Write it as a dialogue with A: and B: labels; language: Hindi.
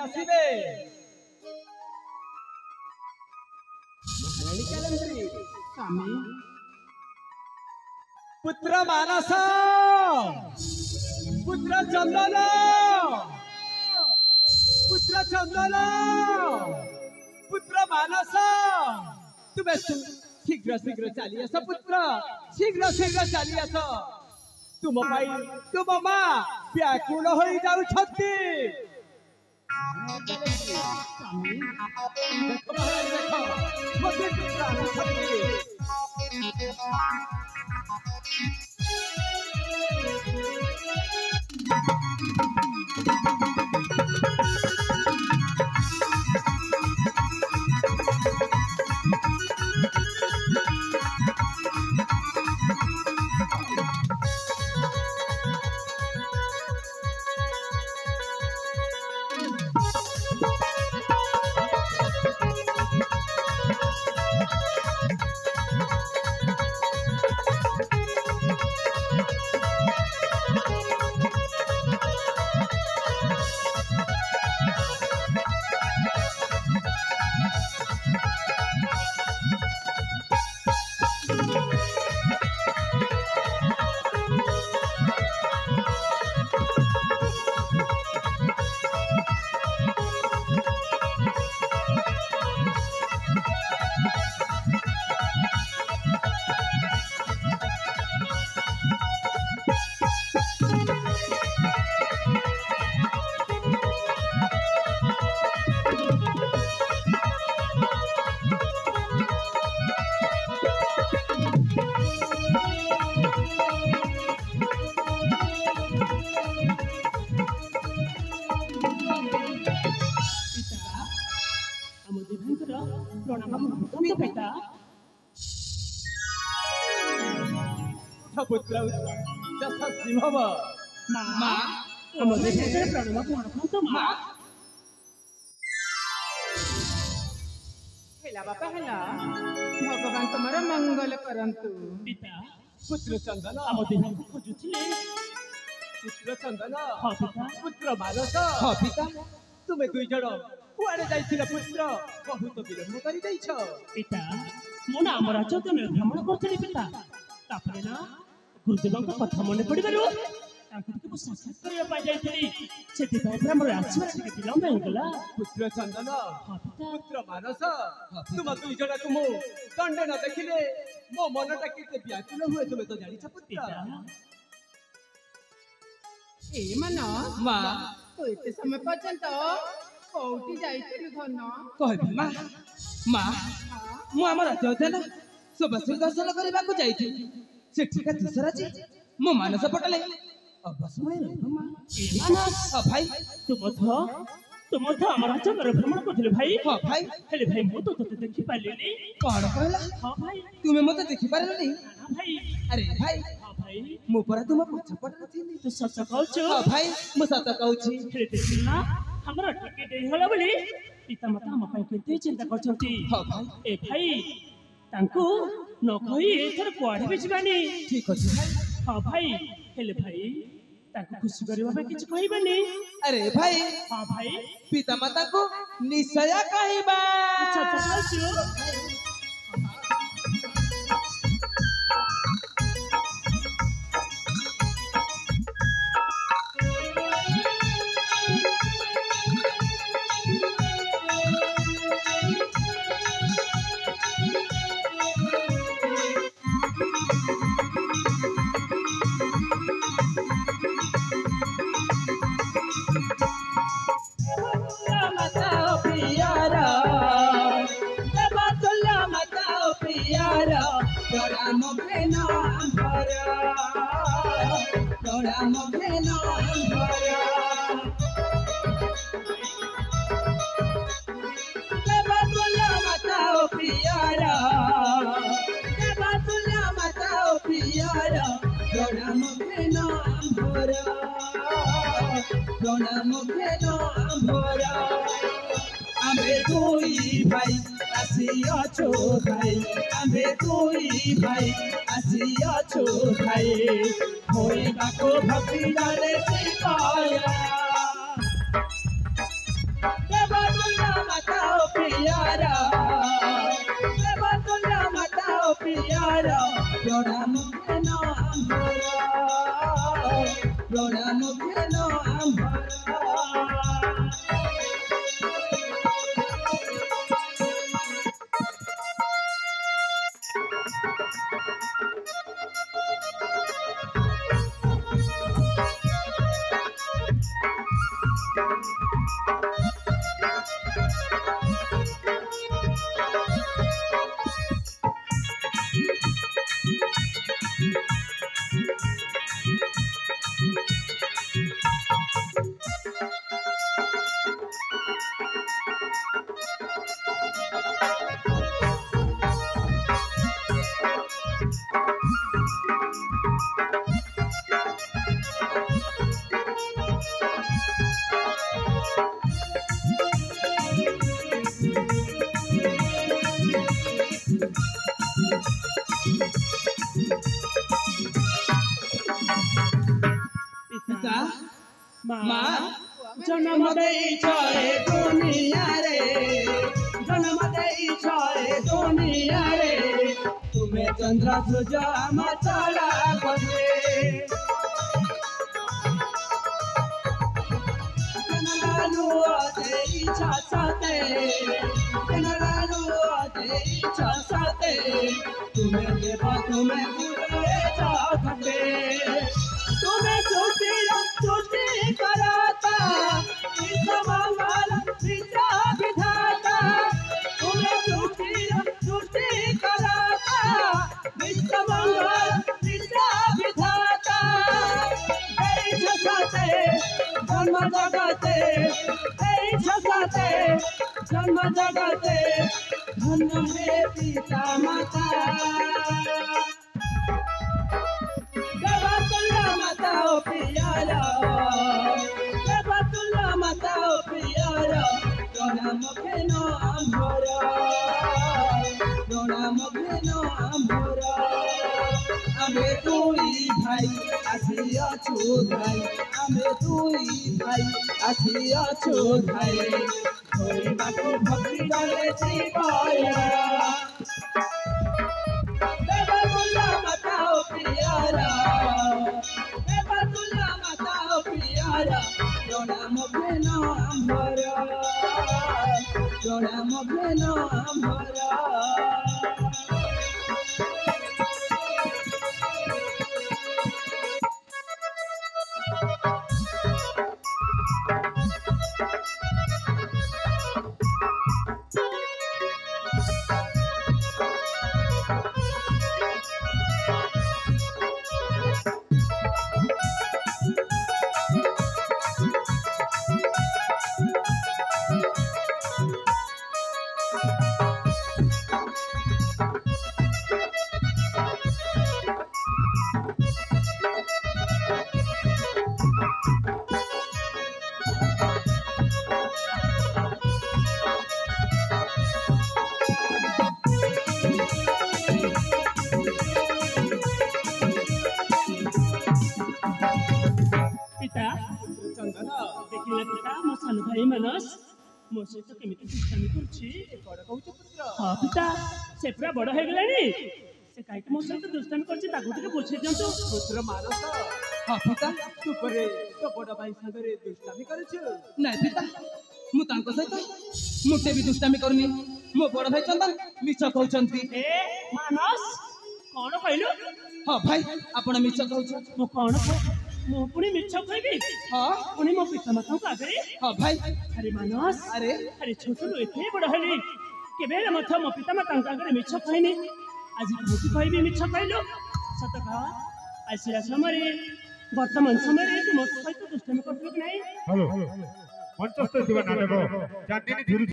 A: आसीबे महारानी कालंद्री
B: स्वामी
A: पुत्र मानस पुत्र चंदन पुत्र चंदन पुत्र मानस तुम्हें शीघ्र शीघ्र चली आस पुत्र शीघ्र शीघ्र चली आस तुम तुम माँ व्याकुल हो जाउछथि पुत्र यशस्वी भव
B: माँ प्रणव तो माँ हेला बापा हेला भगवान तुम्हारा मंगल करंतु
A: पिता पुत्र चंदन
B: आम देह को खोजुथिले
A: पुत्र चंदन
B: हाँ पिता
A: पुत्र मानस हाँ पिता तुम्हें दुई जण कुआड़े जाइथिल पुत्र बहुत विलंब करि दैछ
B: पिता मो नाम राजधानी भ्रमण करथिली पिता तापरे ना गुरुदेवଙ୍କ କଥା ମନେ ପଡ଼ିବାରୁ ତାଙ୍କୁ ଟିକେ ସାକ୍ଷାତ କରିବା ପାଇଁ ଯାଇଥିଲି ସେଥିପାଇଁ ପୁରା ମୋର ଆସିବାର ଟିକେ ବିଳମ୍ବ ହେଇଗଲା
A: ପୁତ୍ର ଚନ୍ଦନ ପୁତ୍ର ମାନସ ତୁମ ଦୁଇ ଜଣକୁ ମୁଁ ଦଣ୍ଡେ ନ ଦେଖିଲେ ମୋ ମନଟା କେତେ ବ୍ୟାକୁଳ ହୁଏ ତୁମେ ତ ଜାଣିଛ ପୁତ୍ର
B: ଏ ମାନ
A: ମା
B: ତୁ ଏତେ ସମୟ ପର୍ଯ୍ୟନ୍ତ କୋଉଠି ଯାଇଥିଲୁ ଧନ
A: କହିବି ମା ମା ମୁଁ ଆମ ରାଜ୍ୟ ଉଦ୍ୟାନ ସୁବାସୀ ଦର୍ଶନ କରିବାକୁ ଯାଇଥିଲି ସେଠିକା ଦଶରାଜି ମୋ ମାନସ ପଟଲେ ଅବଶ୍ୟ ରହିବ ମା
B: ମାନସ
A: ଭାଇ
B: ତୁ ମଧ୍ୟ ଆମ ରାଜ୍ୟର ଭ୍ରମଣ କରୁଥିଲୁ ଭାଇ
A: ହଁ ଭାଇ
B: ହେଲେ ଭାଇ ମୁଁ ତ ତୋତେ ଦେଖିପାରିଲିନି
A: କଣ କହିଲା
B: ହଁ ଭାଇ
A: ତୁମେ ମୋତେ ଦେଖିପାରିଲନି
B: ଭାଇ
A: ଆରେ ଭାଇ
B: ହଁ ଭାଇ
A: ମୁଁ ପରା ତୁମ ପଛପଟରେ ଥିଲି
B: ତୁ ସତ କହୁଛୁ
A: ହଁ ଭାଇ ମୁଁ ସତ କହୁଛି
B: ହେଲେ ଦେଖିଲୁ ନା ଆମର ଟିକେ ଡେରି ହେଲା ବୋଲି ପିତାମାତା ଆମ ପାଇଁ କେତେ ଚିନ୍ତା କରୁଛନ୍ତି
A: ହଁ ଭାଇ
B: ଏ ଭାଇ ତାଙ୍କୁ ନ କହି ଏଥର କୁଆଡ଼େ ବି ଯିବାନି
A: ଠିକ ଅଛି ଭାଇ
B: ହଁ ଭାଇ ହେଲେ ଭାଇ ତାଙ୍କୁ ଖୁସି କରିବା ପାଇଁ କିଛି କହିବାନି
A: ଆରେ ଭାଇ
B: ହଁ ଭାଇ
A: ପିତା ମାତାକୁ ନିଶ୍ଚୟ କହିବା
B: ସତ କହୁଛୁ
A: आमे दुई भाई आसियाछो भाई आमे दुई भाई आसियाछो भाई होई बाको भक्ति डाले सिपाया देवतुल्य माता ओ प्रियारा देवतुल्य माता ओ प्रियारा प्रणाम घेन प्रणाम घेन पिता माँ जन्म छे दुनिया रे जन्म छे दुनिया रे तुम्हें चंद्र सूर्य मचला बसे जनलालू दे छाते तुम्हें देव तुम्हें गुरे जाते तुम्हें चुटी कराता विश्व मंगल विद्या विधाता तुम्हें चुटी कराता विश्व मंगल विद्या विधाता जन्म जगते जन्म जगते धन्य हे पिता माता देवतुल्य माता ओ प्रियारा देवतुल्य माता ओ प्रियारा प्रणाम घेन आमे दुई भाई आसियाछु भाई आमे दुई भाई आसियाछु भाई होई बाटो भक्ति डाले जीवाया देवतुल्य माता ओ प्रियारा देवतुल्य माता ओ प्रियारा प्रणाम घेन देखिले पिता मो सान भाई मानस मो सहित केमिति दुष्टामी करछि बड़ कहूछ पुत्र हां पिता से पूरा बड़ हो गेलानी से काई मो सहित दुष्टामी करछि ताकू टिके बुझे दियंतु
C: पुत्र मानस हां पिता तू परे तो बड़ भाई सागरे दुष्टामी करछ
A: नहीं पिता मु तांको सहित मुटे भी दुष्टामी करनी मो बड़ भाई चंदन मिछ कहउछंती
B: ए मानस कोन कहलु
A: हां भाई आपण मिछ कहउछ
B: मो कोन मो पुणी मिछ कहबी
A: हां
B: पुणी मो पिता माता को आगे
A: हां भाई
B: अरे मानस अरे छोटू एते बड़ हली केबे मथ मो पिता माता को आगे मिछ कहनी आज कोठी कहबी मिछ कहलो सत कह आसिया समय वर्तमान समय तू मो सहित दुष्टामी करबी कि नहीं
D: हेलो मंचस्थ शिव नाटक चांदिनी